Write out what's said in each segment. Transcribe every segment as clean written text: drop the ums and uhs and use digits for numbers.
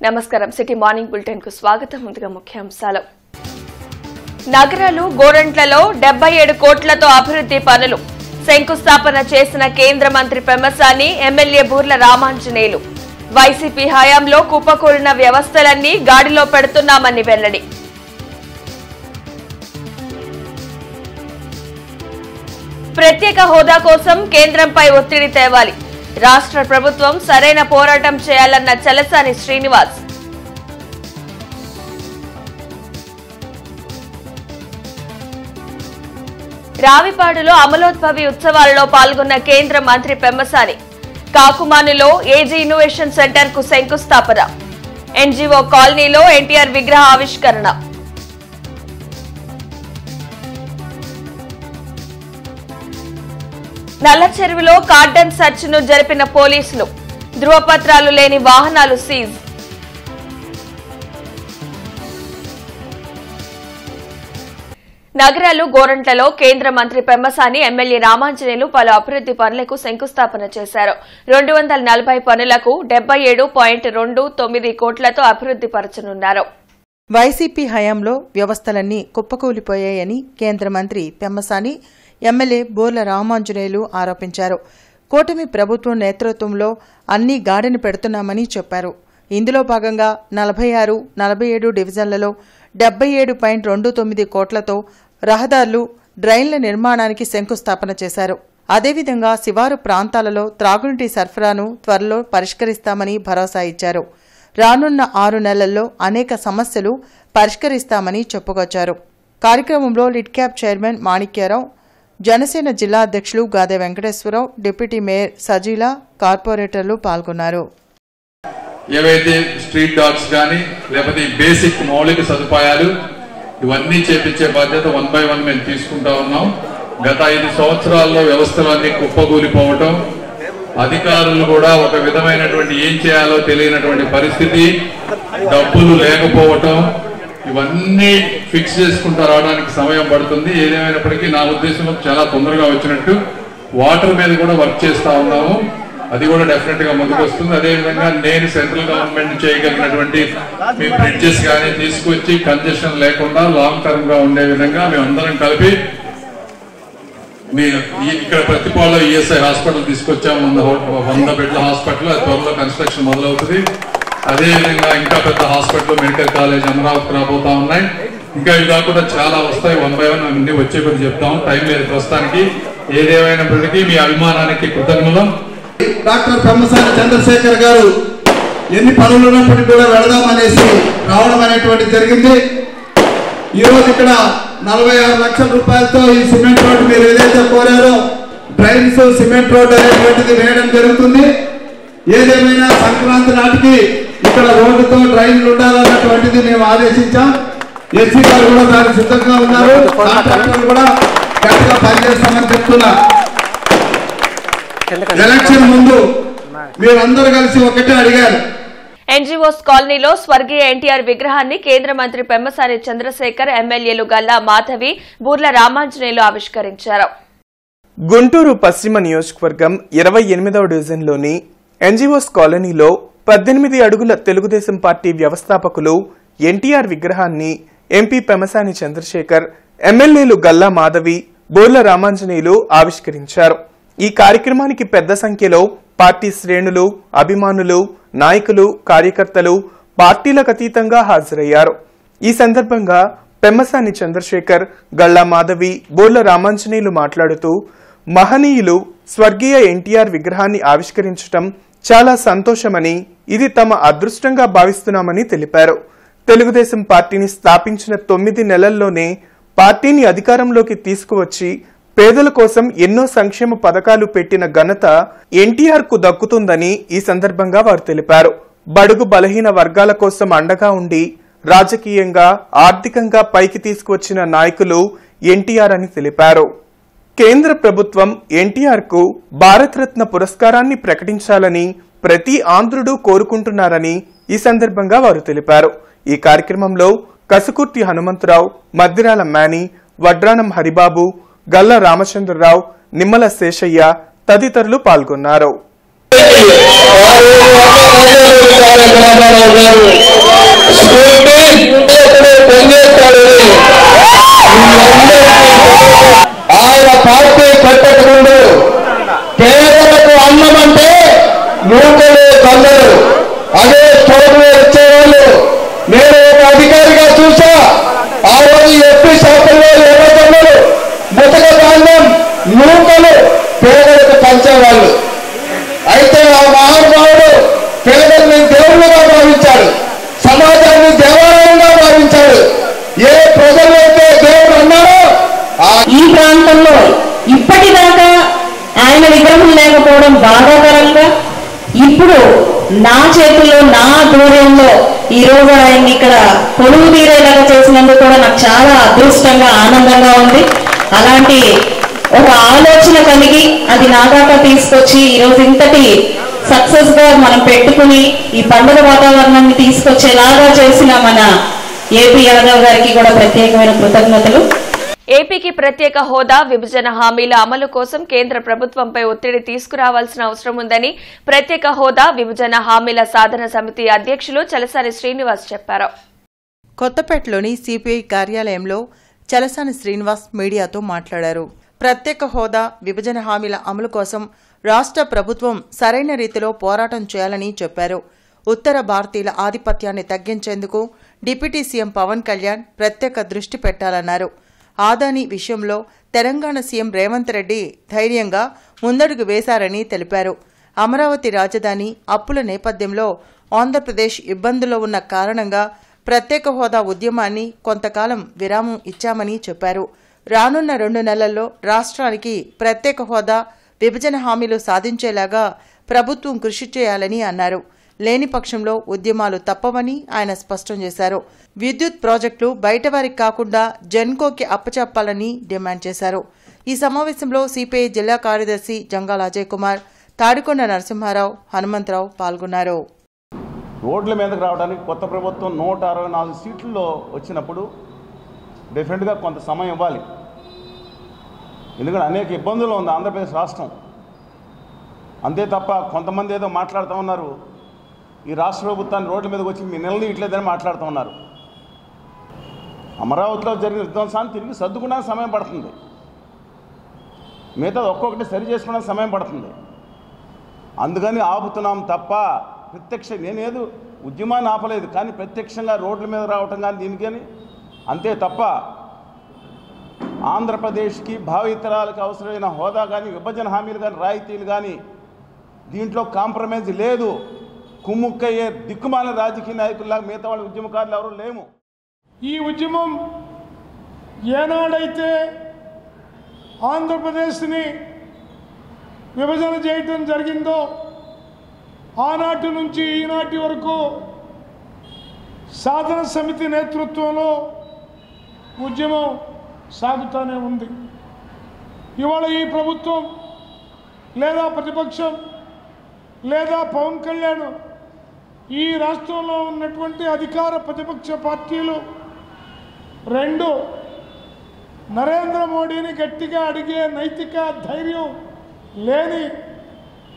నమస్కారం city morning bulletin కు స్వాగతం. ముందుగా ముఖ్యాంశాలు. నగరాలు గోరంట్లలో 77 కోట్లతో అభివృద్ధి పనులు శంకుస్థాపన చేసిన కేంద్ర మంత్రి పెమ్మసాని, ఎమ్మెల్యే బూర్ల రామాంజనేయులు. వైసీపీ హయాంలో కుప్పకూలిన వ్యవస్థలన్నీ గాడిలో పెడుతున్నామని వెల్లడి. ప్రత్యేక హోదా కోసం కేంద్రంపై ఒత్తిడి తేవాలి. రాష్ట్ర ప్రభుత్వం సరైన పోరాటం చేయాలన్న చలసాని శ్రీనివాస్. రావిపాడులో అమలోద్భవి ఉత్సవాలలో పాల్గొన్న కేంద్ర మంత్రి పెమ్మసాని. కాకుమానులో ఏజీ ఇన్నోవేషన్ సెంటర్ కు శంకుస్థాపన. ఎన్జీఓ కాలనీలో ఎన్టీఆర్ విగ్రహ ఆవిష్కరణ. నల్లచెరువులో కార్డన్ సర్చ్ ను జరిపిన పోలీసులు. ధృవపత్రాలు లేని వాహనాలు సీజ్. నగరాలు గోరంట్లలో కేంద్ర మంత్రి పెమ్మసాని, ఎమ్మెల్యే రామాంజనేయులు పలు అభివృద్ధి పనులకు శంకుస్థాపన చేశారు. 240 పనులకు 77.29 కోట్లతో అభివృద్ధి పరచనున్నారు. వైసీపీ హయాంలో వ్యవస్థలన్నీ కుప్పకూలిపోయాయని కేంద్ర మంత్రి పెమ్మసాని, ఎమ్మెల్యే బూర్ల రామాంజనేయులు ఆరోపించారు. కూటమి ప్రభుత్వం నేతృత్వంలో అన్ని గాడిని పెడుతున్నామని చెప్పారు. ఇందులో భాగంగా 46, 47 డివిజన్లలో 77.29 కోట్లతో రహదారులు, డ్రైన్ల నిర్మాణానికి శంకుస్థాపన చేశారు. అదేవిధంగా శివారు ప్రాంతాలలో త్రాగునీటి సరఫరాను త్వరలో పరిష్కరిస్తామని భరోసా ఇచ్చారు. రానున్న 6 నెలల్లో అనేక సమస్యలు పరిష్కరిస్తామని చెప్పుకొచ్చారు. కార్యక్రమంలో లిడ్క్యాప్ చైర్మన్ మాణిక్యారావు, జనసేన జిల్లా అధ్యక్షులు గాదే వెంకటేశ్వరరావు, డిప్యూటీ మేయర్ సజీల, కార్పొరేటర్లు పాల్గొన్నారు. ఏవైతే స్ట్రీట్ డాగ్స్ కానీ లేకపోతే బేసిక్ మౌలిక సదుపాయాలు ఇవన్నీ చేపించే బాధ్యత 1 by 1 మేము తీసుకుంటా ఉన్నాం. గత 5 సంవత్సరాల్లో వ్యవస్థలన్నీ కుప్పకూలిపోవటం, అధికారులు కూడా ఒక విధమైనటువంటి ఏం చేయాలో తెలియనటువంటి పరిస్థితి, డబ్బులు లేకపోవటం, ఇవన్నీ ఫిక్స్ చేసుకుంటూ రావడానికి సమయం పడుతుంది. ఏదేమైనప్పటికీ నా ఉద్దేశంలో చాలా తొందరగా వచ్చినట్టు వాటర్ మీద కూడా వర్క్ చేస్తూ ఉన్నాము. అది కూడా డెఫినెట్ గా ముందుకు వస్తుంది. అదేవిధంగా నేను సెంట్రల్ గవర్నమెంట్ చేయగలిగినటువంటి మీ బ్రిడ్జెస్ కానీ తీసుకొచ్చి కంజెషన్ లేకుండా లాంగ్ టర్మ్ గా ఉండే విధంగా మేమందరం కలిపి ఇక్కడ ప్రతిపాడులో ఈఎస్ఐ హాస్పిటల్ తీసుకొచ్చాము. 100 బెడ్ల హాస్పిటల్, అది త్వరలో కన్స్ట్రక్షన్ మొదలవుతుంది. అదేవిధంగా ఇంకా పెద్ద హాస్పిటల్, మెడికల్ కాలేజ్ అమరావతి రాబోతా ఉన్నాయి. ఇంకా ఇవి కాకుండా చాలా వస్తాయి. 1 by 1 అన్ని వచ్చే కొద్ది చెప్తాము. టైం లేదు ప్రస్తుతానికి. ఏదేమైనప్పటికీ మీ అభిమానానికి కృతజ్ఞతలు. డాక్టర్ పెమ్మసాని చంద్రశేఖర్ గారు ఎన్ని పనులు ఉన్నప్పటికీ కూడా వెళదామనేసి రావడం అనేటువంటి జరిగింది. ఈరోజు ఇక్కడ 46 లక్షల రూపాయలతో ఈ సిమెంట్ రోడ్డు మీరు ఏదైతే కోరారో డ్రైన్స్, సిమెంట్ రోడ్డు అనేటువంటిది వేయడం జరుగుతుంది. ఏదేమైనా సంక్రాంతి నాటికి ఇక్కడ రోడ్డుతో డ్రైన్లు ఉండాలన్నటువంటిది మేము ఆదేశించాం. ఎస్సీ గారు కూడా దానికి సిద్ధంగా ఉన్నారు. కాంట్రాక్టర్లు కూడా గట్టిగా పనిచేస్తామని చెప్తున్నా. ఎలక్షన్ ముందు మీరందరూ కలిసి ఒకటే అడిగారు. ఎన్జీఓస్ కాలనీలో స్వర్గీయ ఎన్టీఆర్ విగ్రహాన్ని కేంద్ర మంత్రి పెమ్మసాని చంద్రశేఖర్, ఎమ్మెల్యేలు గల్లా మాధవి, బూర్ల రామాంజనేయులు ఆవిష్కరించారు. గుంటూరు పశ్చిమ నియోజకవర్గం 28వ డివిజన్లోని ఎన్జీఓస్ కాలనీలో 18 అడుగుల తెలుగుదేశం పార్టీ వ్యవస్థాపకులు ఎన్టీఆర్ విగ్రహాన్ని ఎంపీ పెమ్మసాని చంద్రశేఖర్, ఎమ్మెల్యేలు గల్లా మాధవి, బూర్ల రామాంజనేయులు ఆవిష్కరించారు. ఈ కార్యక్రమానికి పెద్ద సంఖ్యలో పార్టీ శ్రేణులు, అభిమానులు, నాయకులు, కార్యకర్తలు పార్టీలకు అతీతంగా హాజరయ్యారు. ఈ సందర్భంగా పెమ్మసాని చంద్రశేఖర్, గల్లా మాధవి, బూర్ల రామాంజనేయులు మాట్లాడుతూ మహనీయులు స్వర్గీయ ఎన్టీఆర్ విగ్రహాన్ని ఆవిష్కరించడం చాలా సంతోషమని, ఇది తమ అదృష్టంగా భావిస్తున్నామని తెలిపారు. తెలుగుదేశం పార్టీని స్థాపించిన 9 నెలల్లోనే పార్టీని అధికారంలోకి తీసుకువచ్చి పేదల కోసం ఎన్నో సంక్షేమ పథకాలు పెట్టిన ఘనత ఎన్టీఆర్ కు దక్కుతుందని ఈ సందర్భంగా వారు తెలిపారు. బడుగు బలహీన వర్గాల కోసం అండగా ఉండి రాజకీయంగా, ఆర్థికంగా పైకి తీసుకువచ్చిన నాయకులు ఎన్టీఆర్ అని తెలిపారు. కేంద్ర ప్రభుత్వం ఎన్టీఆర్ కు భారతరత్న పురస్కారాన్ని ప్రకటించాలని ప్రతి ఆంధ్రుడు కోరుకుంటున్నారని ఈ సందర్భంగా వారు తెలిపారు. ఈ కార్యక్రమంలో కసుకుర్తి హనుమంతరావు, మద్దిరాల మేని, వడ్రానం హరిబాబు, గల్లా రామచంద్రరావు, నిమ్మల శేషయ్య తదితరులు పాల్గొన్నారు. రావడం బాధాకరంగా ఇప్పుడు నా చేతుల్లో నా ఆధ్వర్యంలో ఈరోజు ఆయన్ని ఇక్కడ కొలువు తీరేలాగా చేసినందుకు కూడా నాకు చాలా అదృష్టంగా ఆనందంగా ఉంది. అలాంటి ఒక ఆలోచన కలిగి అది నాదాకా తీసుకొచ్చి ఈరోజు ఇంతటి సక్సెస్ గా మనం పెట్టుకుని ఈ పండుగ వాతావరణాన్ని తీసుకొచ్చేలాగా చేసిన మన ఏపీ యాదవ్ గారికి కూడా ప్రత్యేకమైన కృతజ్ఞతలు. ఏపీకి ప్రత్యేక హోదా విభజన హామీల అమలు కోసం కేంద్ర ప్రభుత్వంపై ఒత్తిడి తీసుకురావాల్సిన అవసరం ఉందని ప్రత్యేక హోదా విభజన హామీల సాధన సమితి అధ్యక్షులు చలసాని శ్రీనివాస్ చెప్పారు. కొత్తపేటలోని సిపిఐ కార్యాలయంలో చలసాని శ్రీనివాస్ మీడియాతో మాట్లాడారు. ప్రత్యేక హోదా విభజన హామీల అమలు కోసం రాష్ట్ర ప్రభుత్వం సరైన రీతిలో పోరాటం చేయాలని చెప్పారు. ఉత్తర భారతీయుల ఆధిపత్యాన్ని తగ్గించేందుకు డిప్యూటీ సీఎం పవన్ కళ్యాణ్ ప్రత్యేక దృష్టి పెట్టాలన్నారు. ఆదాని విషయంలో తెలంగాణ సీఎం రేవంత్ రెడ్డి ధైర్యంగా ముందడుగు వేశారని తెలిపారు. అమరావతి రాజధాని అప్పుల నేపథ్యంలో ఆంధ్రప్రదేశ్ ఇబ్బందుల్లో ఉన్న కారణంగా ప్రత్యేక హోదా ఉద్యమాన్ని కొంతకాలం విరామం ఇచ్చామని చెప్పారు. రానున్న 2 నెలల్లో రాష్ట్రానికి ప్రత్యేక హోదా విభజన హామీలు సాధించేలాగా ప్రభుత్వం కృషి చేయాలని అన్నారు. లేని పక్షంలో ఉద్యమాలు తప్పవని ఆయన స్పష్టం చేశారు. విద్యుత్ ప్రాజెక్టులు బయటవారికి కాకుండా జెన్కోకి అప్పచెప్పాలని డిమాండ్ చేశారు. ఈ సమావేశంలో సిపిఐ జిల్లా కార్యదర్శి జంగాల అజయ్ కుమార్, తాడికొండ నరసింహారావు, హనుమంతరావు పాల్గొన్నారు. రోడ్ల మీదకి రావడానికి కొత్త ప్రభుత్వం 164 సీట్లలో వచ్చినప్పుడు డెఫినెట్గా కొంత సమయం ఇవ్వాలి. ఎందుకంటే అనేక ఇబ్బందులు ఉంది ఆంధ్రప్రదేశ్ రాష్ట్రం. అంతే తప్ప కొంతమంది ఏదో మాట్లాడుతూ ఉన్నారు, ఈ రాష్ట్ర ప్రభుత్వాన్ని రోడ్ల మీదకి వచ్చి మీ నిలదీయట్లేదని మాట్లాడుతూ ఉన్నారు. అమరావతిలో జరిగిన విధ్వంసాన్ని తిరిగి సర్దుకోవడానికి సమయం పడుతుంది, మిగతా ఒక్కొక్కటి సరి చేసుకోవడానికి సమయం పడుతుంది. అందుకని ఆపుతున్నాం తప్ప నేనేదో ఉద్యమాన్ని ఆపలేదు, కానీ ప్రత్యక్షంగా రోడ్ల మీద రావటం కానీ దీనికని అంతే తప్ప ఆంధ్రప్రదేశ్కి భావితరాలకు అవసరమైన హోదా కానీ విభజన హామీలు కానీ రాయితీలు కానీ దీంట్లో కాంప్రమైజ్ లేదు. కుమ్ముక్కయ్యే దిక్కుమాల రాజకీయ నాయకుల్లాగా మిగతా వాళ్ళ ఉద్యమకారులు ఎవరు లేము. ఈ ఉద్యమం ఏనాడైతే ఆంధ్రప్రదేశ్ని విభజన చేయటం జరిగిందో ఆనాటి నుంచి ఈనాటి వరకు సాధన సమితి నేతృత్వంలో ఉద్యమం సాగుతూనే ఉంది. ఇవాళ ఈ ప్రభుత్వం లేదా ప్రతిపక్షం లేదా పవన్ కళ్యాణ్ ఈ రాష్ట్రంలో ఉన్నటువంటి అధికార ప్రతిపక్ష పార్టీలు రెండు నరేంద్ర మోడీని గట్టిగా అడిగే నైతిక ధైర్యం లేని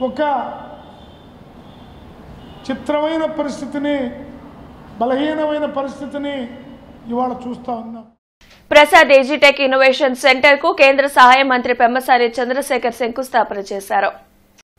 ఒక చిత్రమైన పరిస్థితిని, బలహీనమైన పరిస్థితిని ఇవాళ చూస్తూ ఉన్నాం. ప్రసాద్ ఎజిటెక్ ఇన్నోవేషన్ సెంటర్ కు కేంద్ర సహాయ మంత్రి పెమ్మసాని చంద్రశేఖర్ శంకుస్థాపన చేశారు.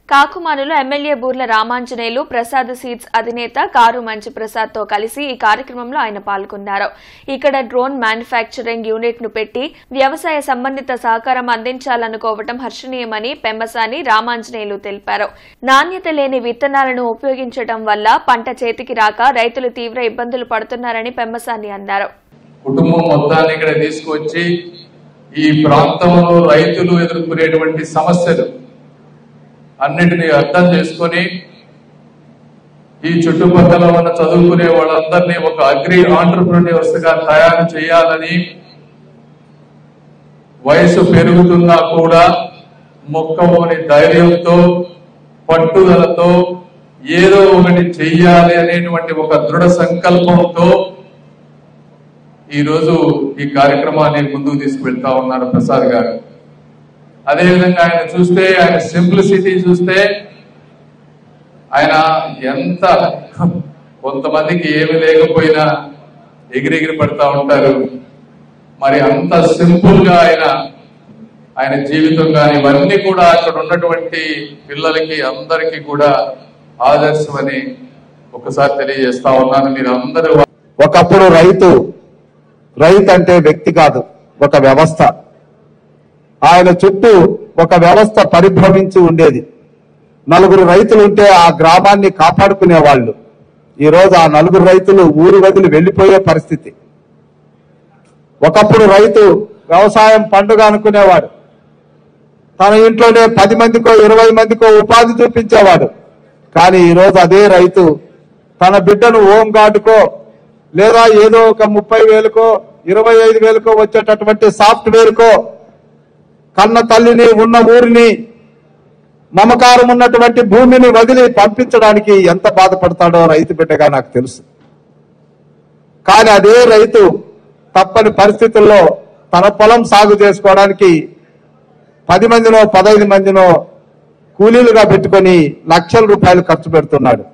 కాకుమానులో ఎమ్మెల్యే బూర్ల రామాంజనేయులు ప్రసాద్ సీడ్స్ అధినేత కారు మంచి ప్రసాద్ తో కలిసి ఈ కార్యక్రమంలో ఆయన పాల్గొన్నారు. ఇక్కడ డ్రోన్ మ్యానుఫ్యాక్చరింగ్ యూనిట్ ను పెట్టి వ్యవసాయ సంబంధిత సహకారం అందించాలనుకోవడం హర్షణీయమని పెమ్మసాని రామాంజనేయులు తెలిపారు. నాణ్యత లేని విత్తనాలను ఉపయోగించడం వల్ల పంట చేతికి రాక రైతులు తీవ్ర ఇబ్బందులు పడుతున్నారని పెమ్మసాని అన్నారు. కుటుంబం మొత్తాన్ని ఇక్కడ తీసుకొచ్చి ఈ ప్రాంతంలో రైతులు ఎదుర్కొనేటువంటి సమస్యలు అన్నిటినీ అర్థం చేసుకొని ఈ చుట్టుపక్కల ఉన్న చదువుకునే వాళ్ళందరినీ ఒక అగ్రి ఆంటర్ప్రెన్యూర్స్ గా తయారు చేయాలని, వయసు పెరుగుతున్నా కూడా మొక్కవోని ధైర్యంతో పట్టుదలతో ఏదో ఒకటి చెయ్యాలి అనేటువంటి ఒక దృఢ సంకల్పంతో ఈరోజు ఈ కార్యక్రమాన్ని ముందుకు తీసుకువెళ్తా ఉన్నారు ప్రసాద్ గారు. అదేవిధంగా ఆయన చూస్తే, ఆయన సింప్లిసిటీ చూస్తే, ఆయన ఎంత కొంతమందికి ఏమి లేకపోయినా ఎగిరెగిరి పడతా ఉంటారు. మరి అంత సింపుల్ గా ఆయన జీవితం కానీ ఇవన్నీ కూడా అక్కడ ఉన్నటువంటి పిల్లలకి అందరికీ కూడా ఆదర్శమని ఒకసారి తెలియజేస్తా ఉన్నాను. మీరు అందరూ ఒకప్పుడు రైతు అంటే వ్యక్తి కాదు, ఒక వ్యవస్థ. ఆయన చుట్టూ ఒక వ్యవస్థ పరిభ్రమించి ఉండేది. 4 రైతులు ఉంటే ఆ గ్రామాన్ని కాపాడుకునేవాళ్ళు. ఈరోజు ఆ 4 రైతులు ఊరు వదిలి వెళ్లిపోయే పరిస్థితి. ఒకప్పుడు రైతు వ్యవసాయం పండుగ అనుకునేవాడు. తన ఇంట్లోనే 10 మందికో 20 మందికో ఉపాధి చూపించేవాడు. కానీ ఈరోజు అదే రైతు తన బిడ్డను హోమ్ గార్డుకో లేదా ఏదో ఒక 30,000కో 25,000కో వచ్చేటటువంటి సాఫ్ట్వేర్కో కన్న తల్లిని ఉన్న ఊరిని మమకారం ఉన్నటువంటి భూమిని వదిలి పంపించడానికి ఎంత బాధపడతాడో రైతు బిడ్డగా నాకు తెలుసు. కానీ అదే రైతు తప్పని పరిస్థితుల్లో తన పొలం సాగు చేసుకోవడానికి 10 మందినో 15 మందినో కూలీలుగా పెట్టుకొని లక్షల రూపాయలు ఖర్చు పెడుతున్నాడు.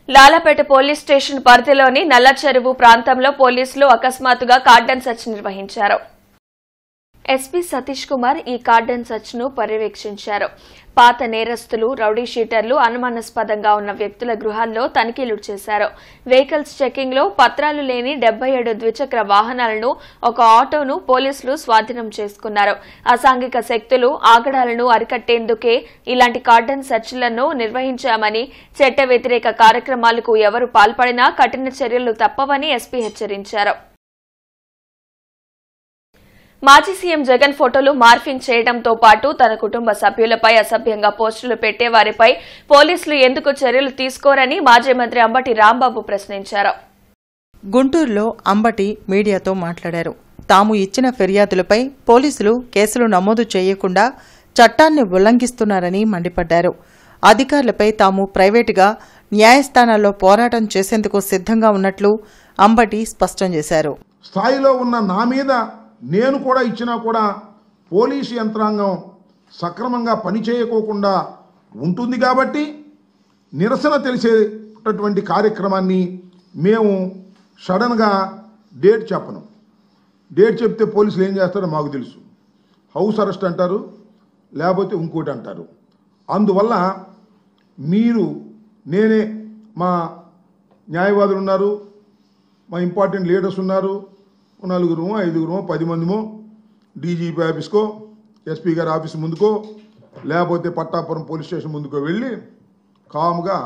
లాలాపేట పోలీస్ స్టేషన్ పరిధిలోని నల్ల చెరువు ప్రాంతంలో పోలీసులు అకస్మాత్తుగా కార్డన్ సెర్చ్ నిర్వహించారు. ఎస్పీ సతీష్ కుమార్ ఈ కార్డన్ సెర్చ్ ను పర్యవేక్షించారు. పాత నేరస్తులు, రౌడీ షీటర్లు, అనుమానాస్పదంగా ఉన్న వ్యక్తుల గృహాల్లో తనిఖీలు చేశారు. వెహికల్స్ చెకింగ్ లో పత్రాలు లేని 77 ద్విచక్ర వాహనాలను, ఒక ఆటోను పోలీసులు స్వాధీనం చేసుకున్నారు. అసాంఘిక శక్తులు, ఆగడాలను అరికట్టేందుకే ఇలాంటి కార్డన్ సెర్చ్లను నిర్వహించామని, చట్ట వ్యతిరేక కార్యక్రమాలకు ఎవరు పాల్పడినా కఠిన చర్యలు తప్పవని ఎస్పీ హెచ్చరించారు. మాజీ సీఎం జగన్ ఫోటోలు మార్ఫింగ్ చేయడంతో పాటు తన కుటుంబ సభ్యులపై అసభ్యంగా పోస్టులు పెట్టే వారిపై పోలీసులు ఎందుకు చర్యలు తీసుకోరని మాజీ మంత్రి అంబటి రాంబాబు ప్రశ్నించారు. గుంటూరులో అంబటి మీడియాతో మాట్లాడారు. తాము ఇచ్చిన ఫిర్యాదులపై పోలీసులు కేసులు నమోదు చేయకుండా చట్టాన్ని ఉల్లంఘిస్తున్నారని మండిపడ్డారు. అధికారులపై తాము ప్రైవేటుగా న్యాయస్థానాల్లో పోరాటం చేసేందుకు సిద్ధంగా ఉన్నట్లు అంబటి స్పష్టం చేశారు. స్థాయిలో ఉన్న నా మీద నేను కూడా ఇచ్చినా కూడా పోలీసు యంత్రాంగం సక్రమంగా పనిచేయకోకుండా ఉంటుంది కాబట్టి నిరసన తెలిసేటటువంటి కార్యక్రమాన్ని మేము సడన్గా డేట్ చెప్పను. డేట్ చెప్తే పోలీసులు ఏం చేస్తారో మాకు తెలుసు. హౌస్ అరెస్ట్ అంటారు, లేకపోతే ఇంకోటి అంటారు. అందువల్ల మీరు నేనే మా న్యాయవాదులు ఉన్నారు, మా ఇంపార్టెంట్ లీడర్స్ ఉన్నారు, 4 5 10 మందిమో డీజీపీ ఆఫీస్కో, ఎస్పీ గారి ఆఫీస్ ముందుకో, లేకపోతే పట్టాపురం పోలీస్ స్టేషన్ ముందుకో వెళ్ళి కామ్గా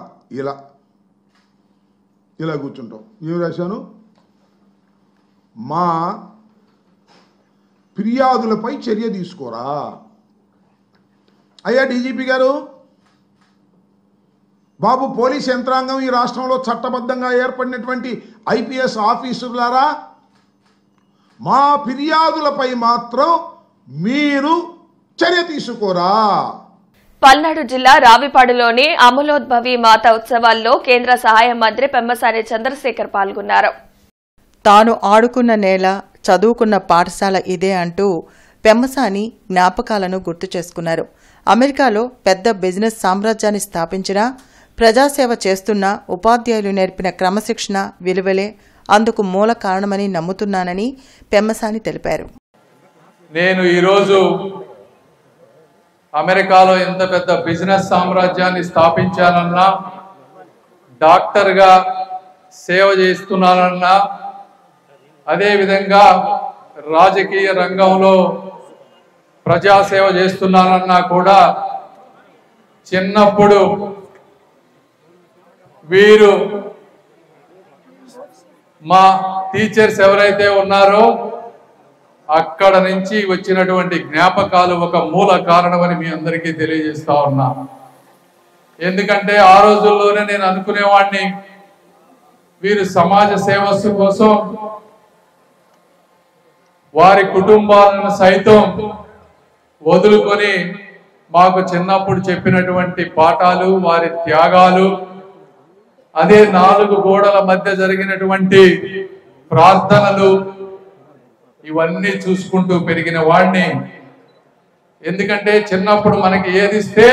ఇలా కూర్చుంటాం. ఏం రాశాను? మా ఫిర్యాదులపై చర్య తీసుకోరా. అయ్యా డీజీపీ గారు, బాబు పోలీస్ యంత్రాంగం ఈ రాష్ట్రంలో చట్టబద్ధంగా ఏర్పడినటువంటి ఐపీఎస్ ఆఫీసర్లారా, మా ఫిర్యాదులపై మాత్రం మీరు చర్య తీసుకోరా. పల్నాడు జిల్లా రావిపాడులోని అమలోద్భవి మాత ఉత్సవాల్లో కేంద్ర సహాయ మంత్రి పెమ్మసాని చంద్రశేఖర్ పాల్గొన్నారు. తాను ఆడుకున్న నేల, చదువుకున్న పాఠశాల ఇదే అంటూ పెమ్మసాని జ్ఞాపకాలను గుర్తు చేసుకున్నారు. అమెరికాలో పెద్ద బిజినెస్ సామ్రాజ్యాన్ని స్థాపించినా ప్రజాసేవ చేస్తున్న ఉపాధ్యాయులు నేర్పిన క్రమశిక్షణ, విలువలే అందుకు మూల కారణమని నమ్ముతున్నానని పెమ్మసాని తెలిపారు. నేను ఈరోజు అమెరికాలో ఎంత పెద్ద బిజినెస్ సామ్రాజ్యాన్ని స్థాపించానన్నా, డాక్టర్గా సేవ చేస్తున్నానన్నా, అదేవిధంగా రాజకీయ రంగంలో ప్రజాసేవ చేస్తున్నానన్నా కూడా చిన్నప్పుడు వీరు మా టీచర్స్ ఎవరైతే ఉన్నారో అక్కడ నుంచి వచ్చినటువంటి జ్ఞాపకాలు ఒక మూల కారణమని మీ అందరికీ తెలియజేస్తా ఉన్నా. ఎందుకంటే ఆ రోజుల్లోనే నేను అనుకునేవాడిని, వీరు సమాజ సేవ కోసం వారి కుటుంబాలను సైతం వదులుకొని మాకు చిన్నప్పుడు చెప్పినటువంటి పాఠాలు, వారి త్యాగాలు, అదే 4 గోడల మధ్య జరిగినటువంటి ప్రార్థనలు, ఇవన్నీ చూసుకుంటూ పెరిగిన వాడిని. ఎందుకంటే చిన్నప్పుడు మనకి ఏది ఇస్తే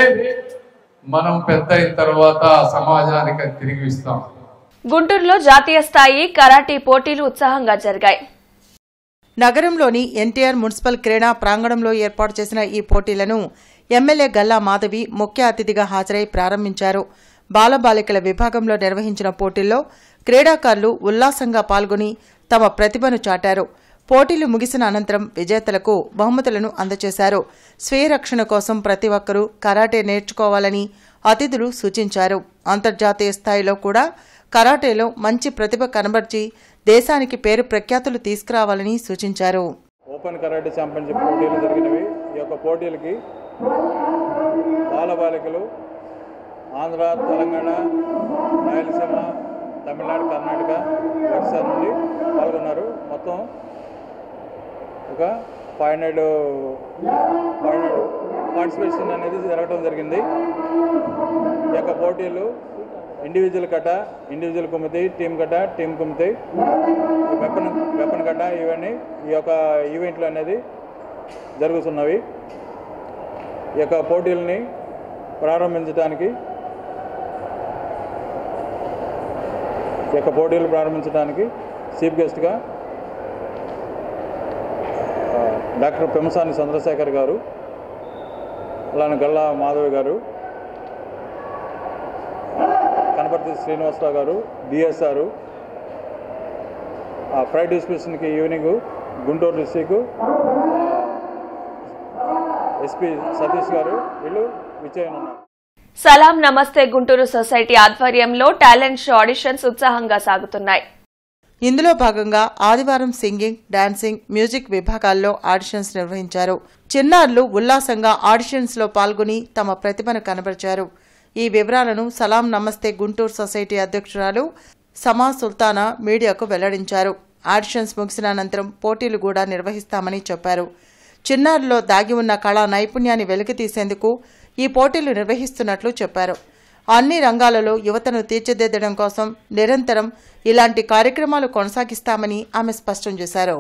మనం పెద్ద అయిన తర్వాత సమాజానికి తిరిగి ఇస్తాం. గుంటూరులో జాతీయ స్థాయి కరాటీ పోటీలు ఉత్సాహంగా జరిగాయి. నగరంలోని ఎన్టీఆర్ మున్సిపల్ క్రీడా ప్రాంగణంలో ఏర్పాటు చేసిన ఈ పోటీలను ఎమ్మెల్యే గల్లా మాధవి ముఖ్య అతిథిగా హాజరై ప్రారంభించారు. బాలబాలికల విభాగంలో నిర్వహించిన పోటీల్లో క్రీడాకారులు ఉల్లాసంగా పాల్గొని తమ ప్రతిభను చాటారు. పోటీలు ముగిసిన అనంతరం విజేతలకు బహుమతులను అందజేశారు. స్వీయ రక్షణ కోసం ప్రతి ఒక్కరూ కరాటే నేర్చుకోవాలని అతిథులు సూచించారు. అంతర్జాతీయ స్థాయిలో కూడా కరాటేలో మంచి ప్రతిభ కనబర్చి దేశానికి పేరు ప్రఖ్యాతులు తీసుకురావాలని సూచించారు. ఓపెన్ కరాటే ఛాంపియన్షిప్ పోటీలు జరిగినవి. ఈ యొక్క పోటీలకి బాలబాలికలు ఆంధ్ర, తెలంగాణ, రాయలసీమ, తమిళనాడు, కర్ణాటక, ఒరిస్సా నుండి పాల్గొన్నారు. మొత్తం ఒక 500 పార్టిసిపేషన్ అనేది జరగడం జరిగింది. ఈ యొక్క పోటీలు ఇండివిజువల్ కట్ట, ఇండివిజువల్ కుమితి, టీమ్ కట్ట, టీమ్ కుమితి, వెపన్ కట్ట, ఇవన్నీ ఈ యొక్క ఈవెంట్లు అనేది జరుగుతున్నవి. ఈ యొక్క పోటీలని ప్రారంభించడానికి చీఫ్ గెస్ట్గా డాక్టర్ పెమ్మసాని చంద్రశేఖర్ గారు, అలానే గల్లా మాధవ్ గారు, కనపర్తి శ్రీనివాసరావు గారు, డిఎస్ఆర్, ఫ్రైడే డిస్ట్రిబ్యూషన్కి evening Guntur district SP Satish గారు వీళ్ళు విచ్చేయనున్నారు. సలాం నమస్తే గుంటూరు సొసైటీ ఆధ్వర్యంలో టాలెంట్ షో ఆడిషన్స్ ఉత్సాహంగా సాగుతున్నాయి. ఇందులో భాగంగా ఆదివారం సింగింగ్, డాన్సింగ్, మ్యూజిక్ విభాగాల్లో ఆడిషన్స్ నిర్వహించారు. చిన్నారులు ఉల్లాసంగా ఆడిషన్స్ లో పాల్గొని తమ ప్రతిభను కనబరిచారు. ఈ వివరాలను సలాం నమస్తే గుంటూరు సొసైటీ అధ్యక్షురాలు సమా సుల్తానా మీడియాకు వెల్లడించారు. ఆడిషన్స్ ముగిసిన అనంతరం పోటీలు కూడా నిర్వహిస్తామని చెప్పారు. చిన్నారుల్లో దాగి ఉన్న కళా నైపుణ్యాన్ని వెలికితీసేందుకు ఈ పోటీలు నిర్వహిస్తున్నట్లు చెప్పారు. అన్ని రంగాలలో యువతను తీర్చిదిద్దడం కోసం నిరంతరం ఇలాంటి కార్యక్రమాలు కొనసాగిస్తామని ఆమె స్పష్టం చేశారు.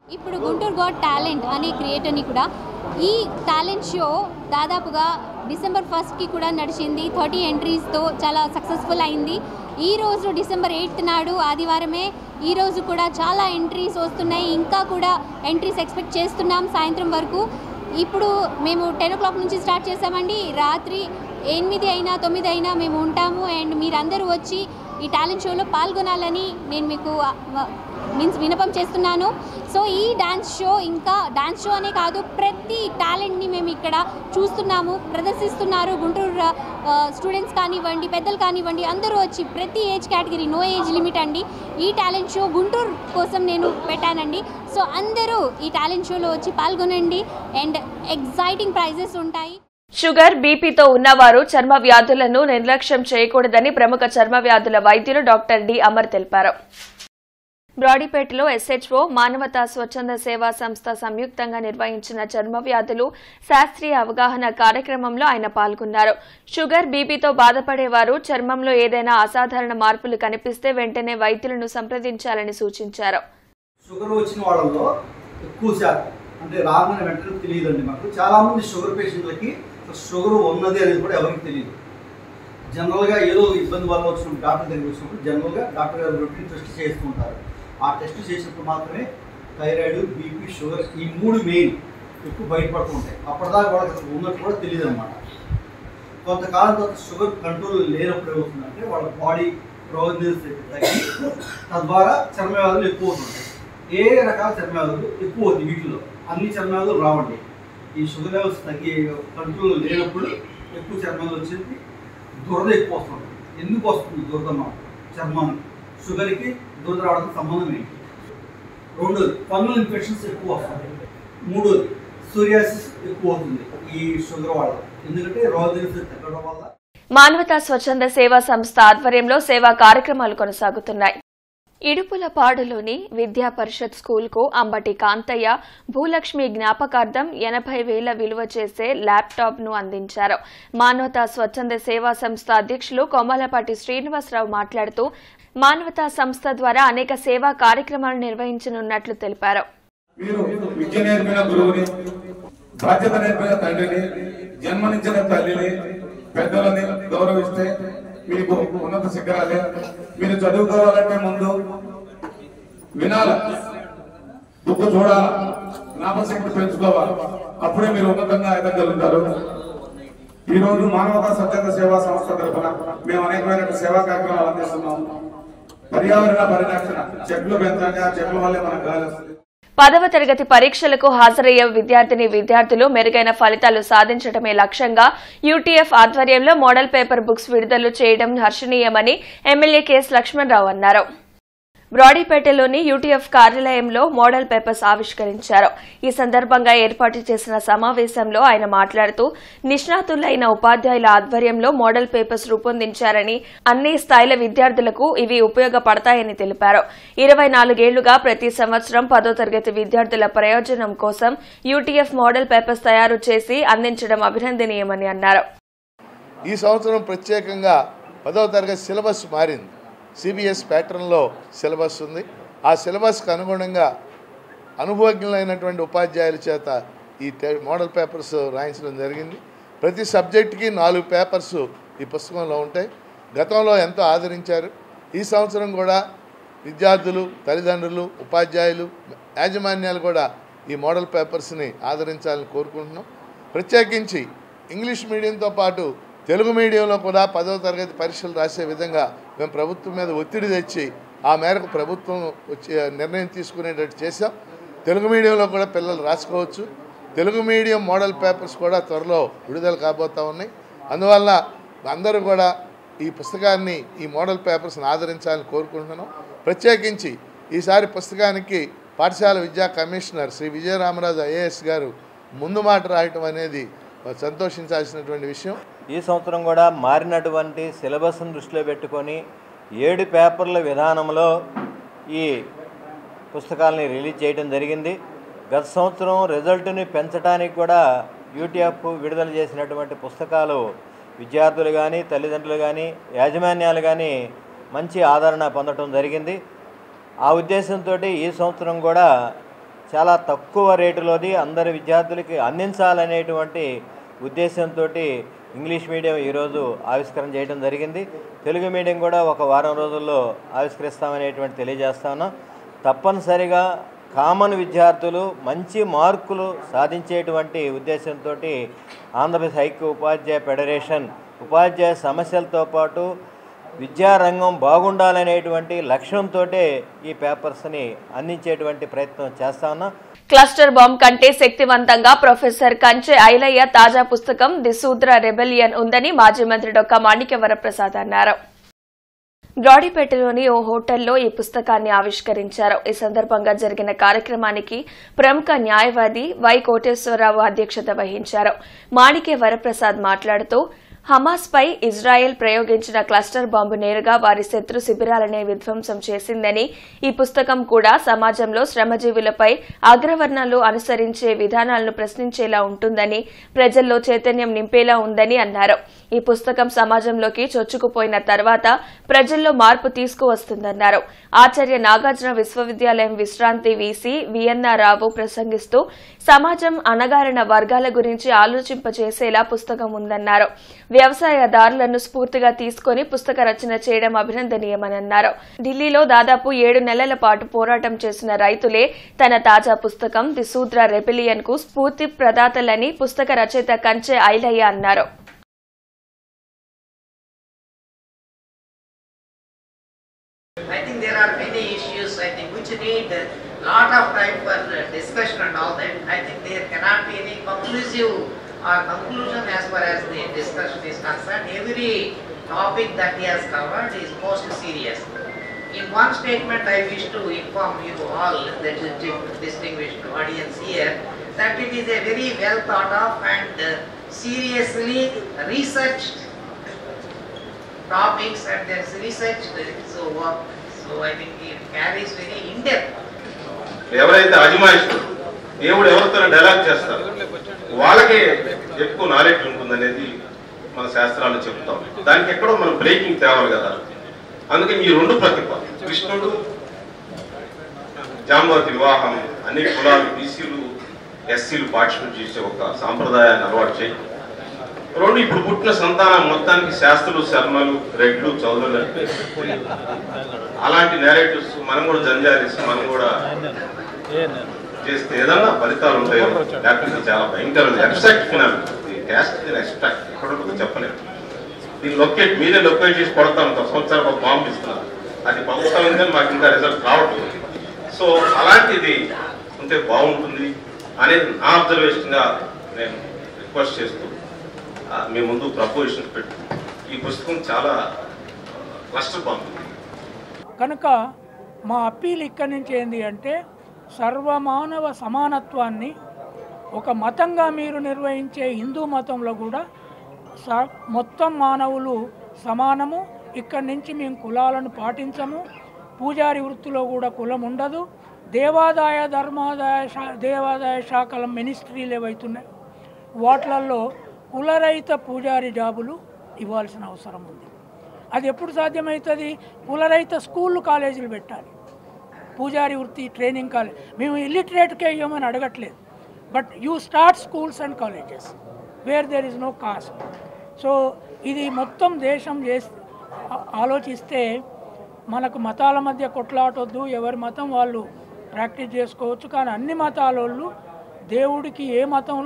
ఇప్పుడు గుంటూరు గాట్ టాలెంట్ అనే క్రియేటర్ని కూడా ఈ టాలెంట్ షో దాదాపుగా డిసెంబర్ 1కి కూడా నడిచింది. 30 ఎంట్రీస్తో చాలా సక్సెస్ఫుల్ అయింది. ఈరోజు డిసెంబర్ 8th నాడు ఆదివారమే ఈరోజు కూడా చాలా ఎంట్రీస్ వస్తున్నాయి. ఇంకా కూడా ఎంట్రీస్ ఎక్స్పెక్ట్ చేస్తున్నాం సాయంత్రం వరకు. ఇప్పుడు మేము 10 o'clock నుంచి స్టార్ట్ చేసామండి. రాత్రి 8 అయినా 9 అయినా మేము ఉంటాము. అండ్ మీరందరూ వచ్చి ఈ టాలెంట్ షోలో పాల్గొనాలని నేను మీకు విన్నపం చేస్తున్నాను. సో ఈ డాన్స్ షో అనే కాదు, ప్రతి టాలెంట్ని మేము ఇక్కడ చూస్తున్నాము, ప్రదర్శిస్తున్నారు. గుంటూరు స్టూడెంట్స్ కానివ్వండి, పెద్దలు కానివ్వండి, అందరూ వచ్చి ప్రతి age category, no age limit అండి. ఈ టాలెంట్ షో గుంటూరు కోసం నేను పెట్టానండి. సో అందరూ ఈ టాలెంట్ షోలో వచ్చి పాల్గొనండి. అండ్ ఎగ్జైటింగ్ ప్రైజెస్ ఉంటాయి. షుగర్, బీపీతో ఉన్నవారు చర్మ వ్యాధులను నిర్లక్ష్యం చేయకూడదని ప్రముఖ చర్మ వ్యాధుల వైద్యులు డాక్టర్ డి అమర్ తెలిపారు. బ్రాడీపేటలో ఎస్హెచ్ఓ, మానవతా స్వచ్ఛంద సేవా సంస్థ సంయుక్తంగా నిర్వహించిన చర్మ వ్యాధులు శాస్త్రీయ అవగాహన కార్యక్రమంలో ఆయన పాల్గొన్నారు. షుగర్, బీపీతో బాధపడేవారు చర్మంలో ఏదైనా అసాధారణ మార్పులు కనిపిస్తే వెంటనే వైద్యులను సంప్రదించాలని సూచించారు. షుగర్ వచ్చిన వాళ్ళలో ఎక్కువ శాతం అంటే రాగానే వెంటనే తెలియదండి. మాకు చాలా మంది షుగర్ పేషెంట్లకి షుగర్ ఉన్నది అనేది కూడా ఎవరికి తెలియదు. జనరల్గా ఏదో ఇబ్బంది వల్ల వచ్చినప్పుడు డాక్టర్ దగ్గరికి వచ్చినప్పుడు జనరల్గా డాక్టర్ గారు రొటీన్ టెస్ట్ చేస్తుంటారు. ఆ టెస్ట్ చేసినప్పుడు మాత్రమే థైరాయిడ్, బీపీ, షుగర్ ఈ 3 మెయిన్ ఎక్కువ బయటపడుతూ ఉంటాయి. అప్పటిదాకా వాళ్ళకి ఉన్నట్టు కూడా తెలియదు అనమాట. కొంతకాలం తర్వాత షుగర్ కంట్రోల్ లేనప్పుడు ఏమవుతుందంటే వాళ్ళ బాడీ ప్రోగ్రెస్ తగ్గి తద్వారా చర్మ వ్యాధులు ఎక్కువ అవుతుంటాయి. ఏ రకాల చర్మ వ్యాధులు ఎక్కువ అవుతుంది వీటిలో, అన్ని చర్మ వ్యాధులు రావండి. ఈ షుగర్ లెవెల్స్ తగ్గి కంట్రోల్ లేనప్పుడు ఎక్కువ చర్మ వ్యాధులు వచ్చేది. దురద ఎక్కువ వస్తుంది. ఎందుకు వస్తుంది దురద? చర్మానికి షుగర్కి దురద రావడానికి సంబంధం ఏంటి? 2ది ఫంగల్ ఇన్ఫెక్షన్స్ ఎక్కువ వస్తుంది. 3ది సోరియాసిస్ ఎక్కువ అవుతుంది ఈ షుగర్ వల్ల, ఎందుకంటే రోగనిరోధక శక్తి తగ్గడం వల్ల. మానవతా స్వచ్ఛంద సేవా సంస్థ ఆధ్వర్యంలో సేవా కార్యక్రమాలు కొనసాగుతున్నాయి. ఇడుపులపాడులోని విద్యా పరిషత్ స్కూల్కు అంబటి కాంతయ్య భూలక్ష్మి జ్ఞాపకార్థం 80,000 విలువ చేసే ల్యాప్టాప్ను అందించారు. మానవతా స్వచ్ఛంద సేవా సంస్థ అధ్యక్షులు కొమ్మలపాటి శ్రీనివాసరావు మాట్లాడుతూ మానవతా సంస్థ ద్వారా అనేక సేవా కార్యక్రమాలు నిర్వహించనున్నట్లు తెలిపారు. విద్య నేర్పిన గురువుని, బాధ్యత నేర్పిన తండ్రిని, జన్మనిచ్చిన తల్లిని, పెద్దలని గౌరవిస్తే మీకు ఉన్నత శిఖరాలే. మీరు చదువుకోవాలంటే ముందు వినాలి, దుఃఖ చూడాలా, జ్ఞాపశక్తి పెంచుకోవాలి. అప్పుడే మీరు ఉన్నతంగా ఎదగలుగుతారు. ఈ రోజు మానవతా స్వచ్ఛంద సేవా సంస్థ తరఫున మేము అనేకమైన సేవా కార్యక్రమాలు అందిస్తున్నాము. పర్యావరణ పరిరక్షణ, చెట్లు పెంచంగా, చెట్ల వల్లే మనకు గాలి వస్తుంది. 10వ తరగతి పరీక్షలకు హాజరయ్యే విద్యార్థులు మెరుగైన ఫలితాలు సాధించడమే లక్ష్యంగా యూటీఎఫ్ ఆధ్వర్యంలో మోడల్ పేపర్ బుక్స్ విడుదల చేయడం హర్షణీయమని ఎమ్మెల్యే కెఎస్ లక్ష్మణరావు అన్నారు. బ్రాడీపేటలోని యూటీఎఫ్ కార్యాలయంలో మోడల్ పేపర్స్ ఆవిష్కరించారు. ఈ సందర్భంగా ఏర్పాటు చేసిన సమావేశంలో ఆయన మాట్లాడుతూ నిష్ణాతులైన ఉపాధ్యాయుల ఆధ్వర్యంలో మోడల్ పేపర్స్ రూపొందించారని, అన్ని స్థాయిల విద్యార్థులకు ఇవి ఉపయోగపడతాయని తెలిపారు. 24 ఏళ్లుగా ప్రతి సంవత్సరం 10వ తరగతి విద్యార్థుల ప్రయోజనం కోసం యూటీఎఫ్ మోడల్ పేపర్స్ తయారు చేసి అందించడం అభినందనీయమని అన్నారు. ఈ సంవత్సరం ప్రత్యేకంగా 10వ తరగతి సిలబస్ మారింది. సిబిఎస్ ప్యాటర్న్లో సిలబస్ ఉంది. ఆ సిలబస్కి అనుగుణంగా అనుభవజ్ఞులైనటువంటి ఉపాధ్యాయుల చేత ఈ మోడల్ పేపర్స్ రాయించడం జరిగింది. ప్రతి సబ్జెక్టుకి 4 పేపర్స్ ఈ పుస్తకంలో ఉంటాయి. గతంలో ఎంతో ఆదరించారు. ఈ సంవత్సరం కూడా విద్యార్థులు, తల్లిదండ్రులు, ఉపాధ్యాయులు, యాజమాన్యాలు కూడా ఈ మోడల్ పేపర్స్ని ఆదరించాలని కోరుకుంటున్నాం. ప్రత్యేకించి ఇంగ్లీష్ మీడియంతో పాటు తెలుగు మీడియంలో కూడా 10వ తరగతి పరీక్షలు రాసే విధంగా మేము ప్రభుత్వం మీద ఒత్తిడి తెచ్చి ఆ మేరకు ప్రభుత్వం నిర్ణయం తీసుకునేటట్టు చేశాం. తెలుగు మీడియంలో కూడా పిల్లలు రాసుకోవచ్చు. తెలుగు మీడియం మోడల్ పేపర్స్ కూడా త్వరలో విడుదల కాబోతూ ఉన్నాయి. అందువల్ల అందరూ కూడా ఈ పుస్తకాన్ని, ఈ మోడల్ పేపర్స్ని ఆదరించాలని కోరుకుంటున్నాం. ప్రత్యేకించి ఈసారి పుస్తకానికి పాఠశాల విద్యా కమిషనర్ శ్రీ విజయరామరాజు ఐఏఎస్ గారు ముందు మాట రాయటం అనేది సంతోషించాల్సినటువంటి విషయం. ఈ సంవత్సరం కూడా మారినటువంటి సిలబస్ను దృష్టిలో పెట్టుకొని 7 పేపర్ల విధానంలో ఈ పుస్తకాలని రిలీజ్ చేయడం జరిగింది. గత సంవత్సరం రిజల్ట్ని పెంచడానికి కూడా యూటీఎఫ్ విడుదల చేసినటువంటి పుస్తకాలు విద్యార్థులు కానీ, తల్లిదండ్రులు కానీ, యాజమాన్యాలు కానీ మంచి ఆదరణ పొందడం జరిగింది. ఆ ఉద్దేశంతో ఈ సంవత్సరం కూడా చాలా తక్కువ రేటులోది అందరి విద్యార్థులకి అందించాలనేటువంటి ఉద్దేశంతో ఇంగ్లీష్ మీడియం ఈరోజు ఆవిష్కరణ చేయడం జరిగింది. తెలుగు మీడియం కూడా ఒక వారం రోజుల్లో ఆవిష్కరిస్తామనేటువంటి తెలియజేస్తాను. తప్పనిసరిగా కామన్ విద్యార్థులు మంచి మార్కులు సాధించేటువంటి ఉద్దేశంతో ఆంధ్రప్రదేశ్ ఐక్య ఉపాధ్యాయ ఫెడరేషన్ ఉపాధ్యాయ సమస్యలతో పాటు విద్యారంగం బాగుండాలనేటువంటి లక్ష్యంతో ఈ పేపర్స్ని అందించేటువంటి ప్రయత్నం చేస్తా ఉన్నాం. క్లస్టర్ బాంబ్ కంటే శక్తివంతంగా ప్రొఫెసర్ కంచె ఐలయ్య తాజా పుస్తకం ది శూద్ర రెబెలియన్ ఉందని మాజీ మంత్రి డొక్కా మాణిక్య వరప్రసాద్ అన్నారు. బ్రాడీపేటలోని ఓ హోటల్లో ఈ పుస్తకాన్ని ఆవిష్కరించారు. ఈ సందర్భంగా జరిగిన కార్యక్రమానికి ప్రముఖ న్యాయవాది వై కోటేశ్వరరావు అధ్యక్షత వహించారు. మాణిక్య వరప్రసాద్ మాట్లాడుతూ హమాస్ పై ఇజ్రాయెల్ ప్రయోగించిన క్లస్టర్ బాంబు నేరుగా వారి శత్రు శిబిరాలనే విధ్వంసం చేసిందని, ఈ పుస్తకం కూడా సమాజంలో శ్రమజీవులపై అగ్రవర్ణాలు అనుసరించే విధానాలను ప్రశ్నించేలా ఉంటుందని, ప్రజల్లో చైతన్యం నింపేలా ఉందని అన్నారు. ఈ పుస్తకం సమాజంలోకి చొచ్చుకుపోయిన తర్వాత ప్రజల్లో మార్పు తీసుకువస్తుందన్నారు. ఆచార్య నాగార్జున విశ్వవిద్యాలయం విశ్రాంతి వీసీ విఎన్ఆర్ రావు ప్రసంగిస్తూ సమాజం అణగారిన వర్గాల గురించి ఆలోచింపచేసేలా పుస్తకం ఉందన్నారు. వ్యవసాయదారులను స్ఫూర్తిగా తీసుకుని పుస్తక రచన చేయడం అభినందనీయమని అన్నారు. ఢిల్లీలో దాదాపు 7 నెలల పాటు పోరాటం చేసిన రైతులే తన తాజా పుస్తకం ది శూద్ర రెబెలియన్ కు స్ఫూర్తి ప్రదాతలని పుస్తక రచయిత కంచె ఐలయ్య అన్నారు. I think there are many issues which need a lot of time for discussion and all that. I think there cannot be any conclusion as far as the discussion is concerned. Every topic that he has covered is most serious. In one statement I wish to inform you all, that is distinguished audience here, that it is a very well thought of and seriously researched topics, and there is research, so I think it carries very in-depth. ఎవరైతే అజమాయిస్తారు, దేవుడు ఎవరితో dialogue చేస్తారు, వాళ్ళకే ఎక్కువ knowledge ఉంటుందనేది మన శాస్త్రాలు చెప్తాం. దానికి ఎక్కడో మనం బ్రేకింగ్ తేవాలి కదా. అందుకని ఈ 2 ప్రతిభ, కృష్ణుడు జాంబవతి వివాహం, అన్ని కులాలు, బీసీలు, ఎస్సీలు పార్టిసిపేట్ చేసే ఒక సాంప్రదాయాన్ని అలవాటు చేయి. 2 ఇప్పుడు పుట్టిన సంతానం మొత్తానికి శాస్త్రులు, శర్మలు, రెడ్లు, చౌదరులు అలాంటి నేరేటివ్స్ మనం కూడా జంజాలిసి మనం కూడా చేస్తే ఏదన్నా ఫలితాలు ఉంటాయో లేకపోతే చాలా భయంకరంగా ఎక్స్ట్రాక్ట్ ఫినామినా, ఎక్స్ట్రాక్ట్ ఎక్కడ చెప్పలేదు. దీన్ని లొకేట్ మీరే లొకేట్ చేసి కొడతాను, సంవత్సరానికి ఒక బాంబు ఇస్తున్నారు, అది పంపుతామని కానీ మాకు ఇంకా రిజల్ట్ రావట్లేదు. సో అలాంటిది ఉంటే బాగుంటుంది అనేది నా అబ్జర్వేషన్గా నేను రిక్వెస్ట్ చేస్తూ మీ ముందు ప్రపోజిషన్ పెట్టి ఈ పుస్తకం చాలా క్లస్టర్ బాగుంటుంది. కనుక మా అప్పీల్ ఇక్కడి నుంచి ఏంటి అంటే సర్వమానవ సమానత్వాన్ని ఒక మతంగా మీరు నిర్వహించే హిందూ మతంలో కూడా మొత్తం మానవులు సమానము. ఇక్కడి నుంచి మేము కులాలను పాటించము. పూజారి వృత్తిలో కూడా కులం ఉండదు. దేవాదాయ దేవాదాయ శాఖల మినిస్ట్రీలు ఏవైతున్నాయి వాటిలలో కులరహిత పూజారి జాబులు ఇవ్వాల్సిన అవసరం ఉంది. అది ఎప్పుడు సాధ్యమవుతుంది? కులరహిత స్కూళ్ళు కాలేజీలు పెట్టాలి, పూజారి వృత్తి ట్రైనింగ్ కాలేజ్. మేము ఇల్లిటరేట్కే ఇవ్వమని అడగట్లేదు, but you start schools and colleges where there is no cost. So ఇది మొత్తం దేశం ఆలోచిస్తే మనకు మతాల మధ్య కొట్లాటొద్దు, ఎవరి మతం వాళ్ళు ప్రాక్టీస్ చేసుకోవచ్చు. కానీ అన్ని మతాల వాళ్ళు దేవుడికి ఏ మతం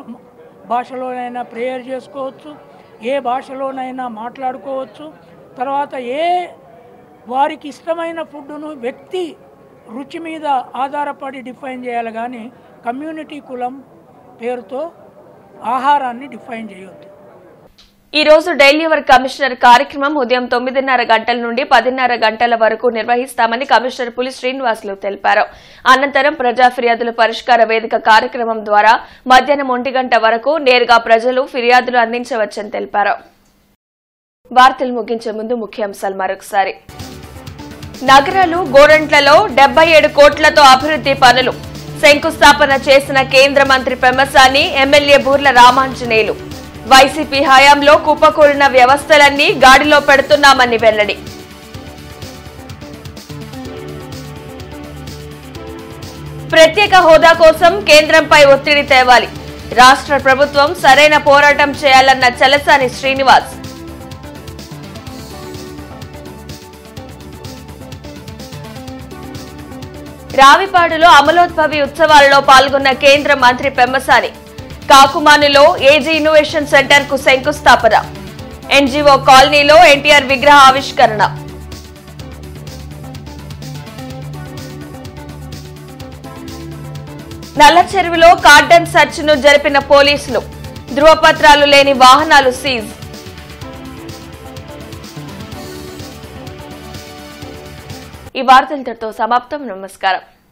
భాషలోనైనా ప్రేయర్ చేసుకోవచ్చు, ఏ భాషలోనైనా మాట్లాడుకోవచ్చు. తర్వాత వారికి ఇష్టమైన ఫుడ్ను వ్యక్తి రుచి మీద ఆధారపడి డిఫైన్ చేయాలి, కానీ కమ్యూనిటీ కులం పేరుతో ఆహారాన్ని డిఫైన్ చేయొద్దు. ఈ రోజు డైలీ వర్క్ కమిషనర్ కార్యక్రమం ఉదయం 9:30 గంటల నుండి 10:30 గంటల వరకు నిర్వహిస్తామని కమిషనర్ పులి శ్రీనివాసులు తెలిపారు. అనంతరం ప్రజా ఫిర్యాదుల పరిష్కార వేదిక కార్యక్రమం ద్వారా మధ్యాహ్నం 1 గంట వరకు నేరుగా ప్రజలు ఫిర్యాదులు అందించవచ్చని తెలిపారు. వార్తలు ముగించే ముందు ముఖ్యాంశాలు మరొకసారి. నగరాలు గోరంట్లలో 77 కోట్లతో అభివృద్ది పనులు శంకుస్థాపన చేసిన కేంద్ర మంత్రి పెమ్మసాని, ఎమ్మెల్యే బూర్ల రామాంజనేయులు. వైసీపీ హయాంలో కుప్పకూలిన వ్యవస్థలన్నీ గాడిలో పెడుతున్నామని వెల్లడి. ప్రత్యేక హోదా కోసం కేంద్రంపై ఒత్తిడి తేవాలి, రాష్ట్ర ప్రభుత్వం సరైన పోరాటం చేయాలన్న చలసాని శ్రీనివాస్. రావిపాడులో అమలోద్భవి ఉత్సవాలలో పాల్గొన్న కేంద్ర మంత్రి పెమ్మసాని. కాకుమానులో ఏజీ ఇన్నోవేషన్ సెంటర్ కు శంకుస్థాపన. ఎన్జీఓ కాలనీలో ఎన్టీఆర్ విగ్రహ ఆవిష్కరణ. నల్లచెరువులో కార్డన్ సర్చ్ ను జరిపిన పోలీసులు. ధృవపత్రాలు లేని వాహనాలు సీజ్. ఈ వార్తలతో సమాప్తం. నమస్కారం.